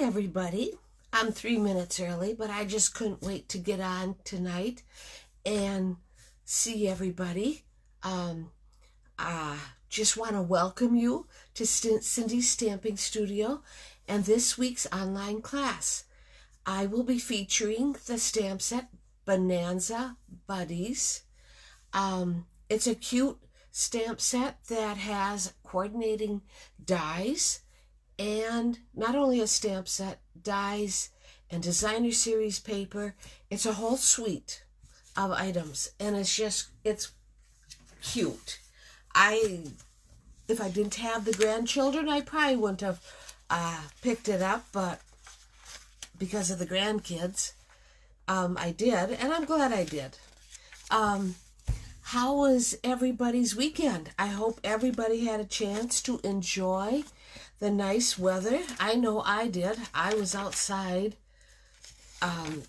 Hi, everybody. I'm 3 minutes early, but I just couldn't wait to get on tonight and see everybody. Um, just want to welcome you to Cindy's Stamping Studio and this week's online class. I will be featuring the stamp set Bonanza Buddies. It's a cute stamp set that has coordinating dies, and not only a stamp set, dies, and designer series paper. It's a whole suite of items, and it's cute. If I didn't have the grandchildren, I probably wouldn't have picked it up, but because of the grandkids, I did, and I'm glad I did. How was everybody's weekend? I hope everybody had a chance to enjoy the nice weather. I know I did. I was outside. I'm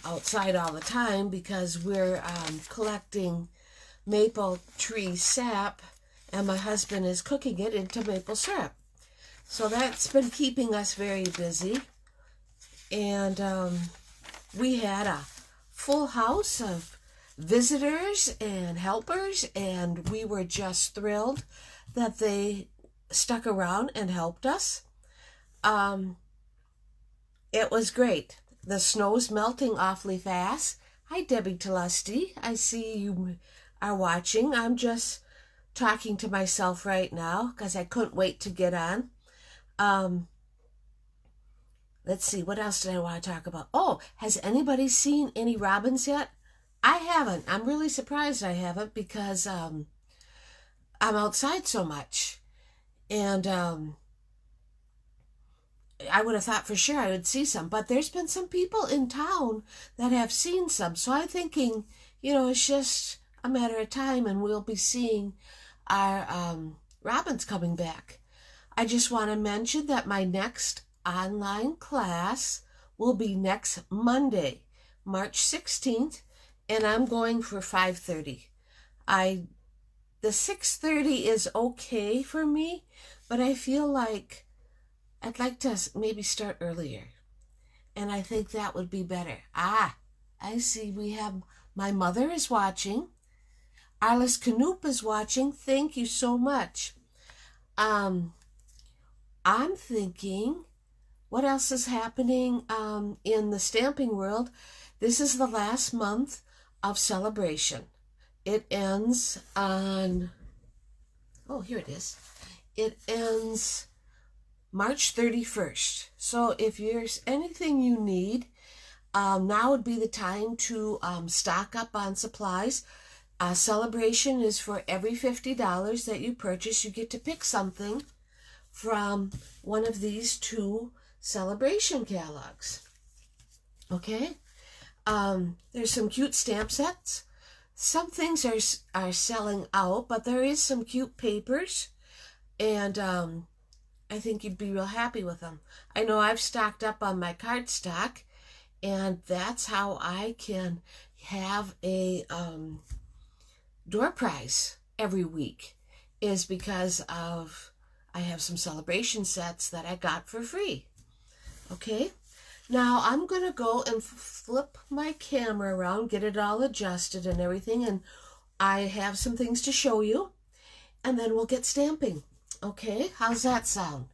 outside all the time because we're collecting maple tree sap, and my husband is cooking it into maple syrup. So that's been keeping us very busy. And we had a full house of visitors and helpers, and we were just thrilled that they stuck around and helped us. It was great. The snow's melting awfully fast. Hi, Debbie Telusty. I see you are watching. I'm just talking to myself right now because I couldn't wait to get on. Let's see, what else did I want to talk about? Oh, has anybody seen any robins yet? I haven't. I'm really surprised I haven't because I'm outside so much. And I would have thought for sure I would see some. But there's been some people in town that have seen some. So I'm thinking, it's just a matter of time and we'll be seeing our robins coming back. I just want to mention that my next online class will be next Monday, March 16th, and I'm going for 5:30. The 6:30 is okay for me, but I feel like I'd like to maybe start earlier, and I think that would be better. I see we have my mother is watching. Arliss Canoop is watching. Thank you so much. I'm thinking, what else is happening in the stamping world? This is the last month of celebration. It ends on, here it is. It ends March 31st. So if there's anything you need, now would be the time to stock up on supplies. Celebration is for every $50 that you purchase, you get to pick something from one of these two celebration catalogs. Okay? There's some cute stamp sets. Some things are selling out, but there is some cute papers, and I think you'd be real happy with them. I know I've stocked up on my cardstock, and that's how I can have a door prize every week, is because of I have some celebration sets that I got for free. Okay? Now I'm going to go and flip my camera around, get it all adjusted and everything, and I have some things to show you, and then we'll get stamping. Okay? How's that sound?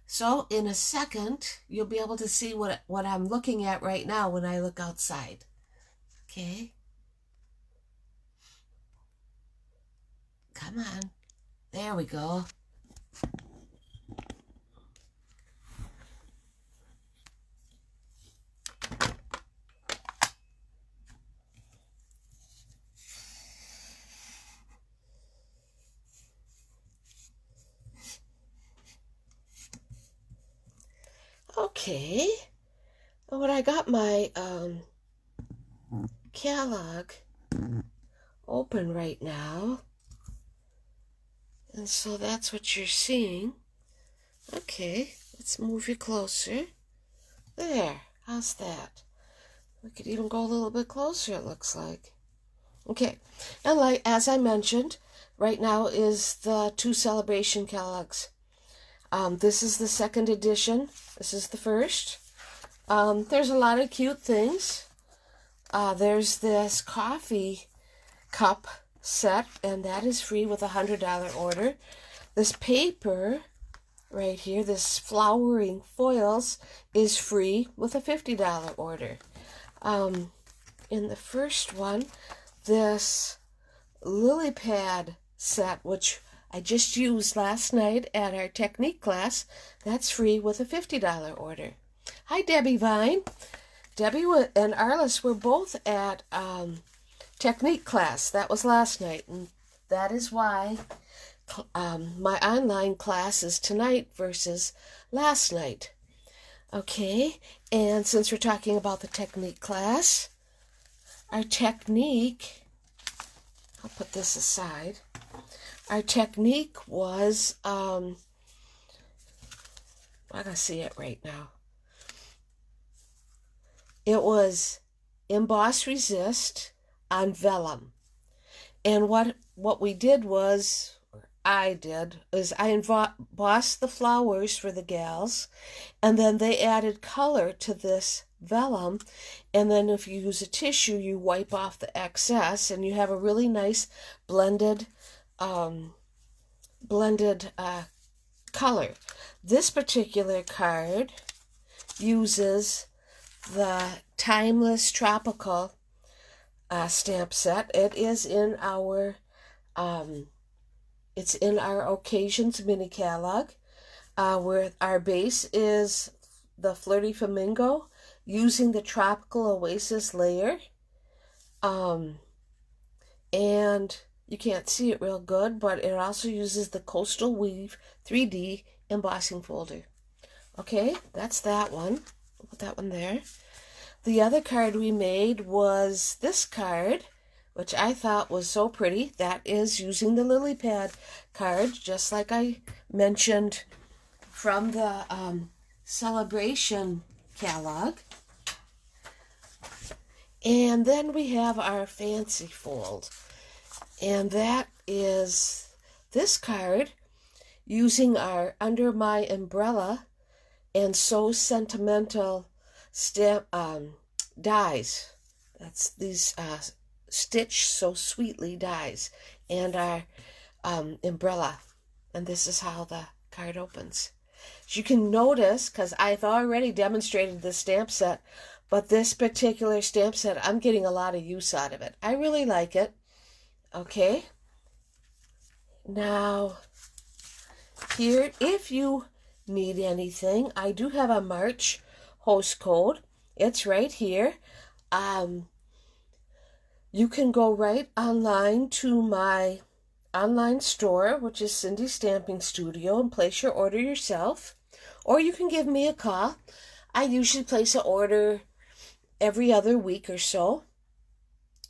So in a second, you'll be able to see what I'm looking at right now when I look outside. Okay? Come on. There we go. Okay, when I got my catalog open right now, and so that's what you're seeing. Okay, let's move you closer. There, how's that? We could even go a little bit closer, it looks like. Okay, and as I mentioned, right now is the two celebration catalogs. This is the second edition. This is the first. There's a lot of cute things. There's this coffee cup set, and that is free with a $100 order. This paper right here, this flowering foils, is free with a $50 order. In the first one, this lily pad set, which I just used last night at our technique class, that's free with a $50 order. Hi, Debbie Vine. Debbie and Arliss were both at technique class. That was last night, and that is why my online class is tonight versus last night. Okay, and since we're talking about the technique class, our technique, I'll put this aside. Our technique was, I gotta see it right now. It was emboss resist on vellum. And what we did was, I embossed the flowers for the gals, and then they added color to this vellum, and then if you use a tissue, you wipe off the excess, and you have a really nice blended color. This particular card uses the Timeless Tropical stamp set. It is in our Occasions mini catalog, where our base is the Flirty Flamingo using the Tropical Oasis layer. And you can't see it real good, but it also uses the Coastal Weave 3D embossing folder. Okay, that's that one. We'll put that one there. The other card we made was this card, which I thought was so pretty. That is using the lily pad card, just like I mentioned from the celebration catalog. And then we have our fancy fold. And that is this card using our Under My Umbrella and So Sentimental stamp dies. That's these Stitch So Sweetly dies, and our umbrella. And this is how the card opens. As you can notice, because I've already demonstrated this stamp set, but this particular stamp set, I'm getting a lot of use out of it. I really like it. Okay. Now, here, if you need anything, I do have a March host code. It's right here. You can go right online to my online store, which is Cindy Stamping Studio, and place your order yourself. Or you can give me a call. I usually place an order every other week or so,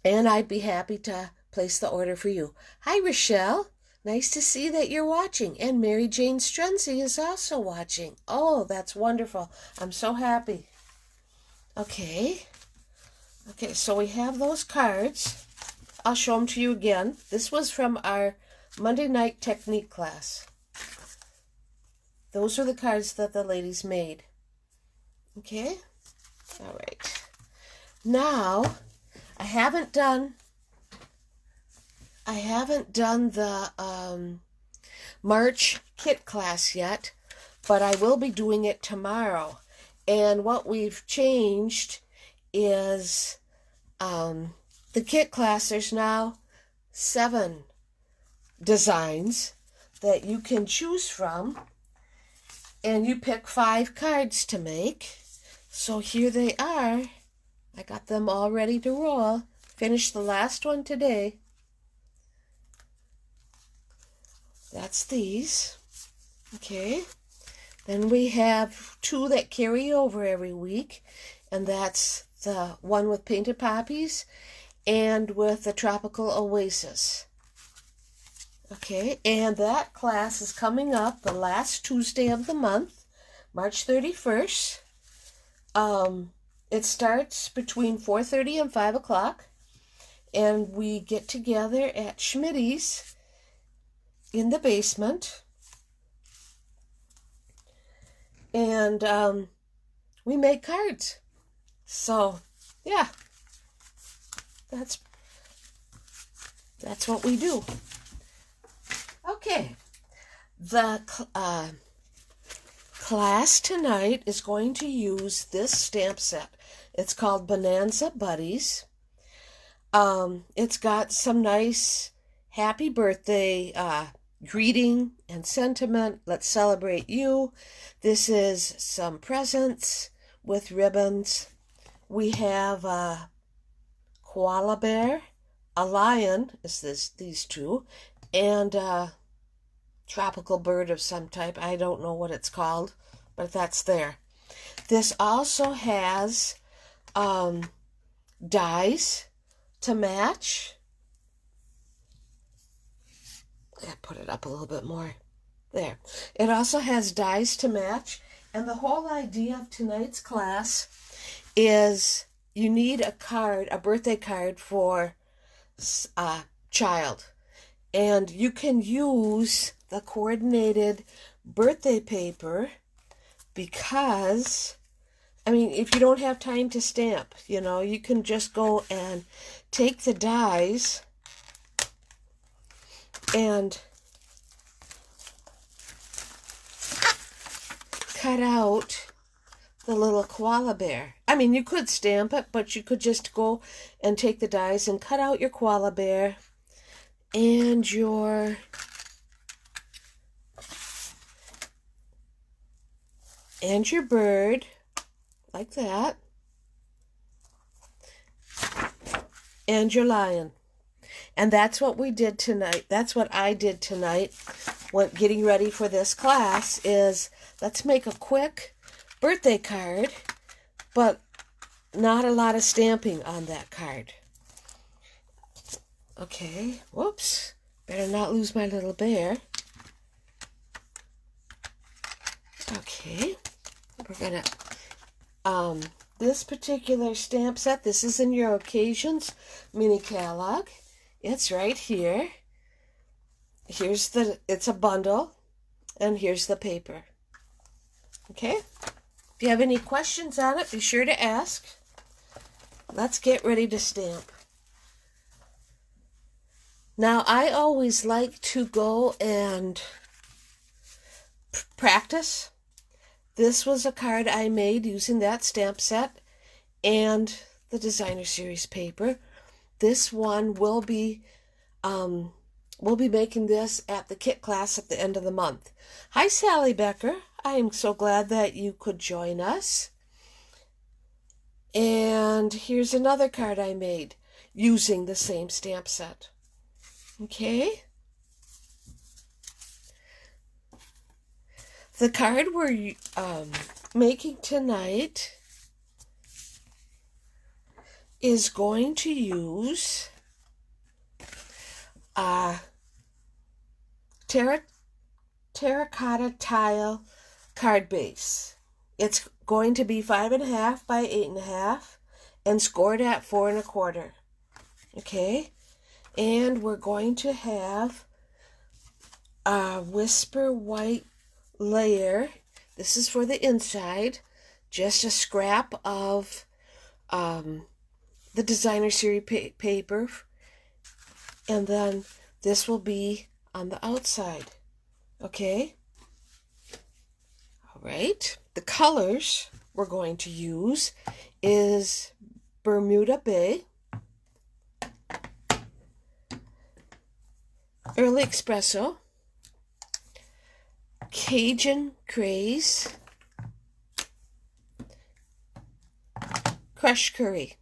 and I'd be happy to place the order for you. Hi, Rochelle. Nice to see that you're watching. And Mary Jane Strunzi is also watching. Oh, that's wonderful. I'm so happy. Okay, so we have those cards. I'll show them to you again. This was from our Monday night technique class. Those are the cards that the ladies made. Okay? All right. Now, I haven't done the March kit class yet, but I will be doing it tomorrow. And what we've changed is the kit class, there's now 7 designs that you can choose from, and you pick 5 cards to make. So here they are. I got them all ready to roll. Finished the last one today. That's these. Okay. Then we have 2 that carry over every week, and that's the one with Painted Poppies and with the Tropical Oasis. Okay, and that class is coming up the last Tuesday of the month, March 31st. It starts between 4:30 and 5 o'clock, and we get together at Schmitty's in the basement. and we make cards. So, yeah, that's what we do. Okay, the class tonight is going to use this stamp set. It's called Bonanza Buddies. It's got some nice happy birthday greeting and sentiment. Let's celebrate you. This is some presents with ribbons. We have a koala bear, a lion, these two, and a tropical bird of some type. I don't know what it's called, but that's there. This also has dies to match. I put it up a little bit more. There. It also has dies to match. And the whole idea of tonight's class is you need a card, a birthday card for a child. And you can use the coordinated birthday paper because, I mean, if you don't have time to stamp, you can just go and take the dies and cut out the little koala bear. I mean, you could stamp it, but you could just go and take the dies and cut out your koala bear and your bird, like that, and your lion. And that's what we did tonight. That's what I did tonight when getting ready for this class is let's make a quick birthday card, but not a lot of stamping on that card. Okay, whoops. Better not lose my little bear. Okay, we're gonna, this particular stamp set, this is in your Occasions mini catalog. It's right here. It's a bundle, and here's the paper. Okay? If you have any questions on it, be sure to ask. Let's get ready to stamp. Now, I always like to go and practice. This was a card I made using that stamp set and the Designer Series paper. This one we'll be making this at the kit class at the end of the month. Hi, Sally Becker. I am so glad that you could join us. And here's another card I made using the same stamp set. Okay. The card we're making tonight is going to use a terracotta tile card base. It's going to be 5.5 by 8.5 and scored at 4 1/4. Okay, and we're going to have a whisper white layer. This is for the inside, just a scrap of the Designer Series paper, and then this will be on the outside. Okay? All right. The colors we're going to use is Bermuda Bay, Early Espresso, Cajun Craze, Crushed Curry.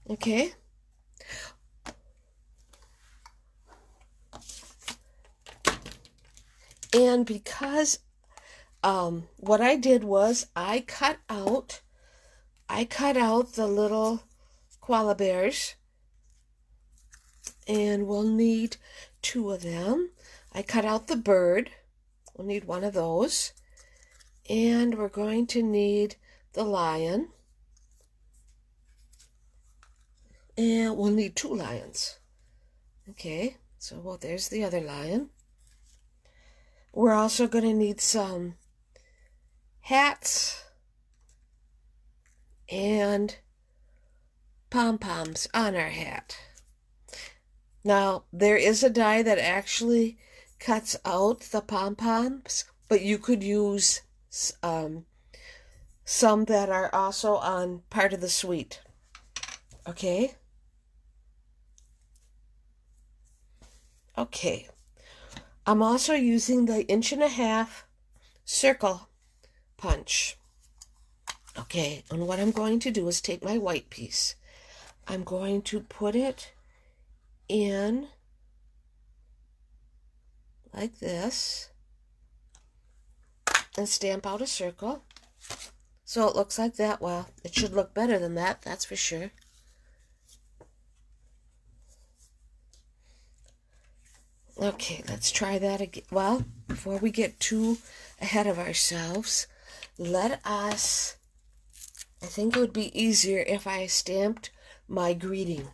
Okay. And because what I did was I cut out the little koala bears, and we'll need 2 of them. I cut out the bird. We'll need 1 of those. And we're going to need the lion. And we'll need 2 lions. Okay, so well, there's the other lion. We're also going to need some hats and pom-poms on our hat. Now, there is a die that actually cuts out the pom-poms, but you could use some that are also on part of the suite. Okay? Okay. I'm also using the 1.5-inch circle punch. Okay, and what I'm going to do is take my white piece. I'm going to put it in like this and stamp out a circle. So it looks like that. Well, it should look better than that, that's for sure. Okay, let's try that again. Well, before we get too ahead of ourselves, I think it would be easier if I stamped my greeting.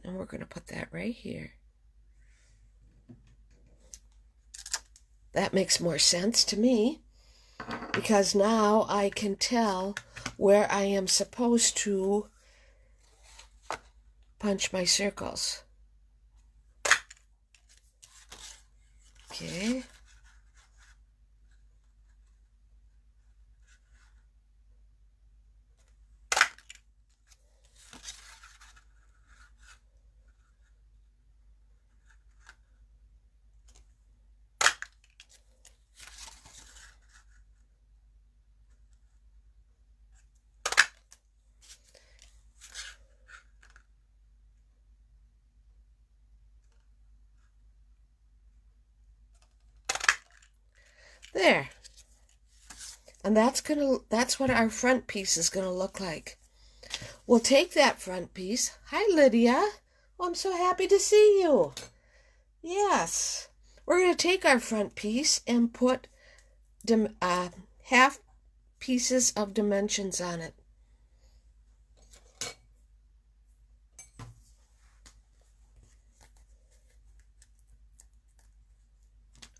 And we're going to put that right here. That makes more sense to me, because now I can tell where I am supposed to punch my circles. Okay. There. And that's what our front piece is gonna look like. We'll take that front piece. Hi, Lydia. Oh, I'm so happy to see you. Yes. We're gonna take our front piece and put half pieces of dimensions on it.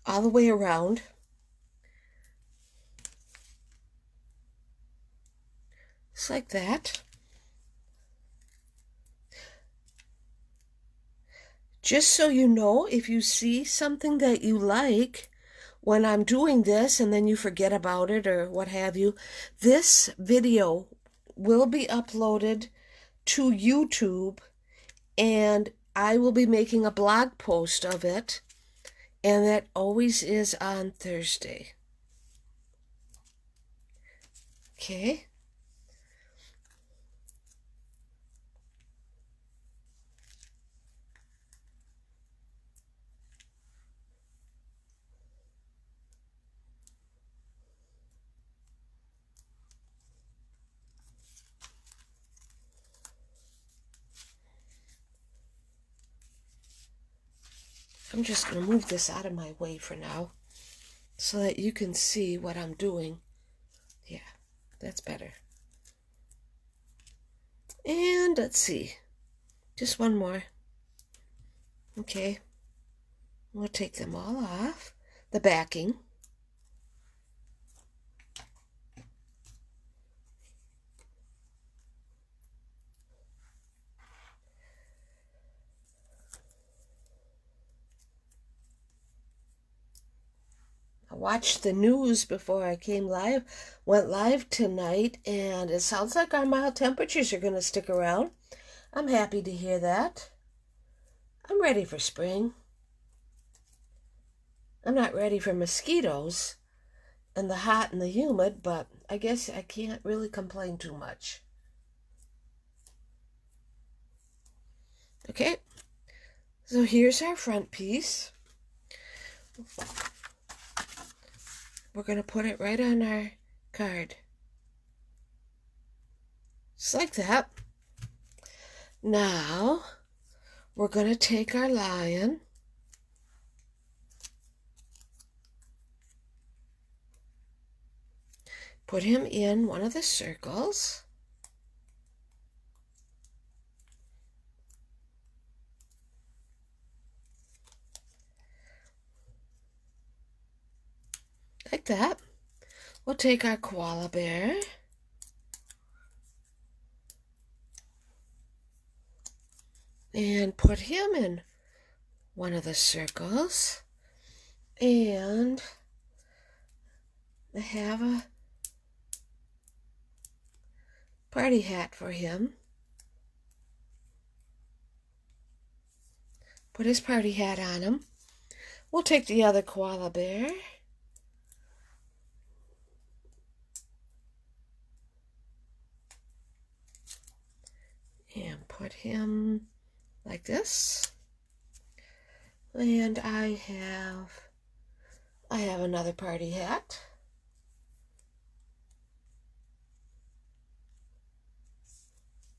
All the way around. Just like that. Just so you know, if you see something that you like when I'm doing this and then you forget about it or what have you, this video will be uploaded to YouTube, and I will be making a blog post of it, and that always is on Thursday. Okay. I'm just going to move this out of my way for now so that you can see what I'm doing. Yeah, that's better. And let's see. Just one more. Okay. We'll take them all off. The backing. I watched the news before I went live tonight, and it sounds like our mild temperatures are going to stick around. I'm happy to hear that. I'm ready for spring. I'm not ready for mosquitoes and the hot and the humid, but I guess I can't really complain too much. Okay, so here's our front piece. We're going to put it right on our card. Just like that. Now, we're going to take our lion. Put him in one of the circles. like that. We'll take our koala bear and put him in one of the circles, and have a party hat for him. Put his party hat on him. We'll take the other koala bear and put him like this. And I have another party hat.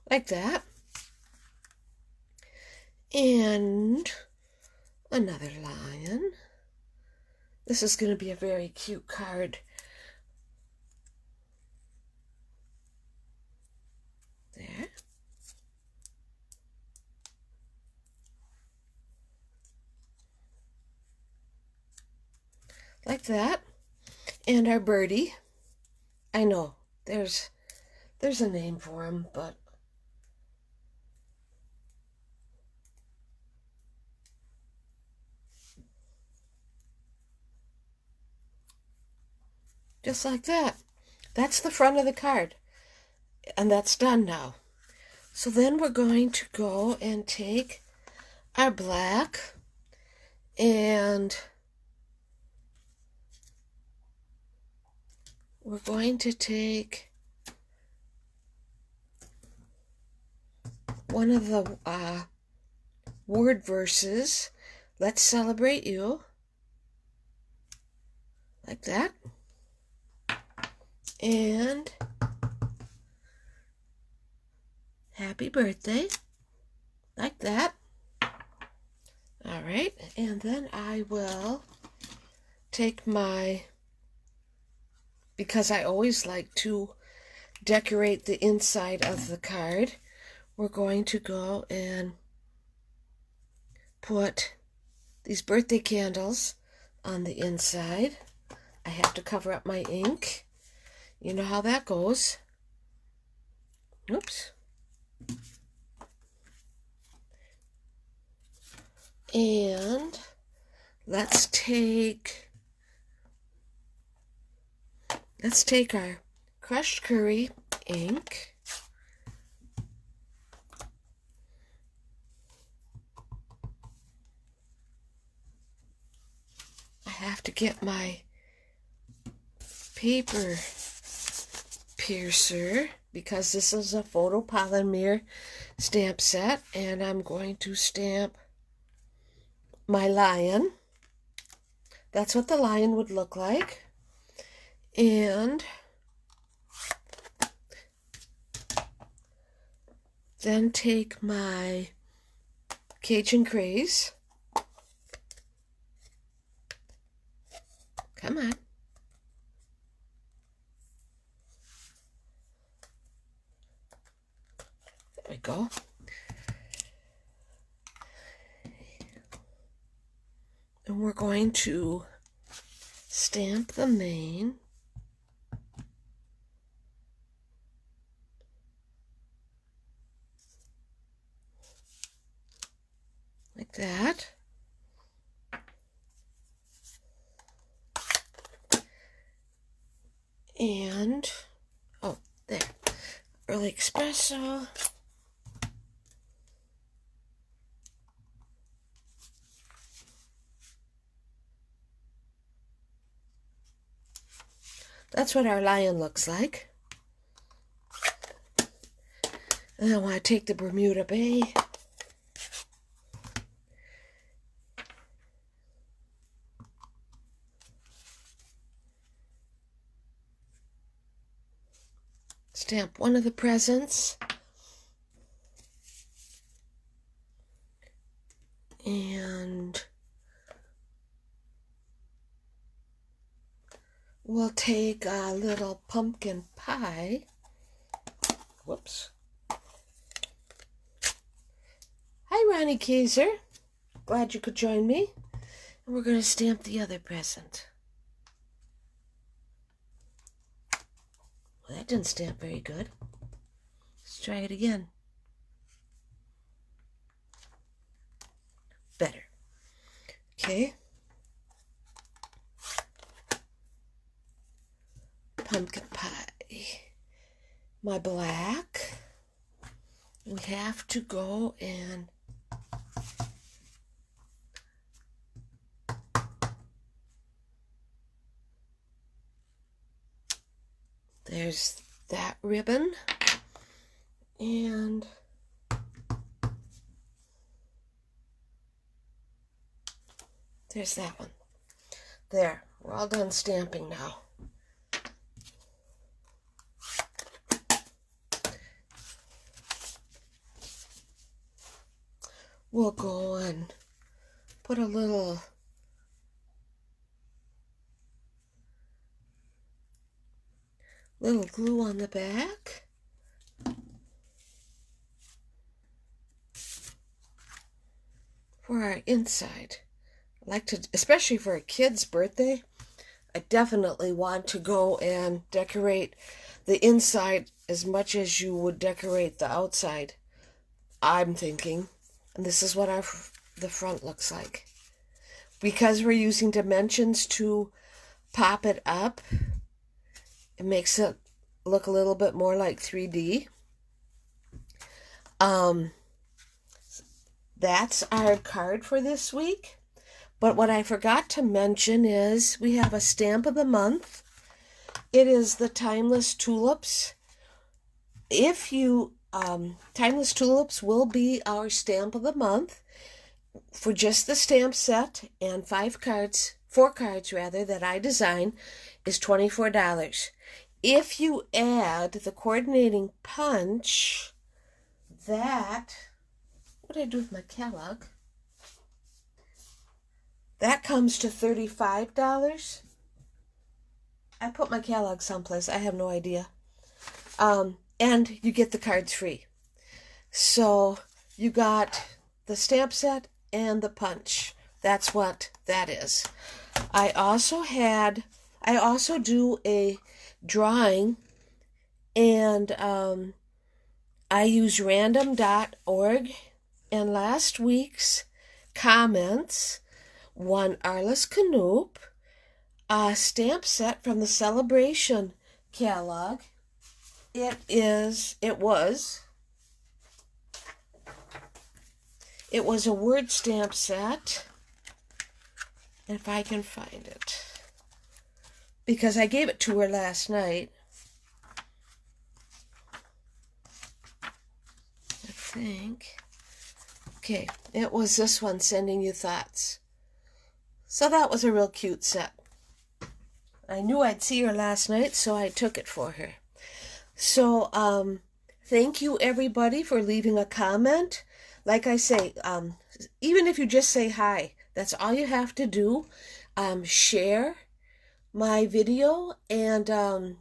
Like that. And another lion. This is going to be a very cute card. There. Like that. And our birdie. I know, there's a name for him, but just like that. That's the front of the card. And that's done now. So then we're going to go and take our black and we're going to take one of the word verses. Let's celebrate you. Like that. And happy birthday. Like that. All right. And then I will take my, because I always like to decorate the inside of the card, we're going to go and put these birthday candles on the inside. I have to cover up my ink. You know how that goes. Oops. And let's take our crushed curry ink. I have to get my paper piercer because this is a photopolymer stamp set, and I'm going to stamp my lion. That's what the lion would look like. And then take my Cajun Craze. Come on. There we go. And we're going to stamp the mane. Like that. And, oh, there. Early espresso. That's what our lion looks like. And I want to take the Bermuda Bay. Stamp one of the presents. And we'll take a little pumpkin pie. Whoops. Hi, Ronnie Kaiser. Glad you could join me. And we're going to stamp the other present. Well, that didn't stamp very good. Let's try it again. Better. Okay. Pumpkin pie. My black. We have to go and there's that ribbon, and there's that one. There, we're all done stamping now. We'll go and put a little glue on the back. For our inside. I like to, especially for a kid's birthday, I definitely want to go and decorate the inside as much as you would decorate the outside, I'm thinking. And this is what the front looks like. Because we're using dimensions to pop it up, it makes it look a little bit more like 3D. That's our card for this week. But what I forgot to mention is we have a stamp of the month. It is the Timeless Tulips. If you, Timeless Tulips will be our stamp of the month for just the stamp set, and 4 cards that I design is $24. If you add the coordinating punch, what did I do with my Kellogg? That comes to $35. I put my Kellogg someplace. I have no idea. And you get the cards free. So you got the stamp set and the punch. That's what that is. I also do a drawing, and I use random.org, and last week's comments won Arliss Knoop a stamp set from the Celebration catalog. It was a word stamp set, if I can find it, because I gave it to her last night. I think. Okay, it was this one, Sending You Thoughts. So that was a real cute set. I knew I'd see her last night, so I took it for her. So, thank you everybody for leaving a comment. Like I say, even if you just say hi, that's all you have to do. Share my video, and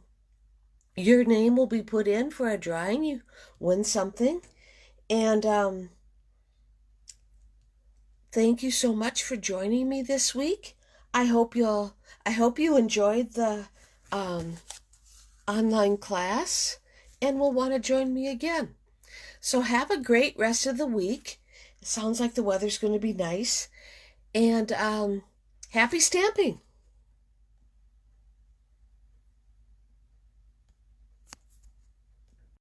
your name will be put in for a drawing. You win something. And thank you so much for joining me this week. I hope you enjoyed the online class and will want to join me again. So have a great rest of the week. It sounds like the weather's going to be nice. And happy stamping.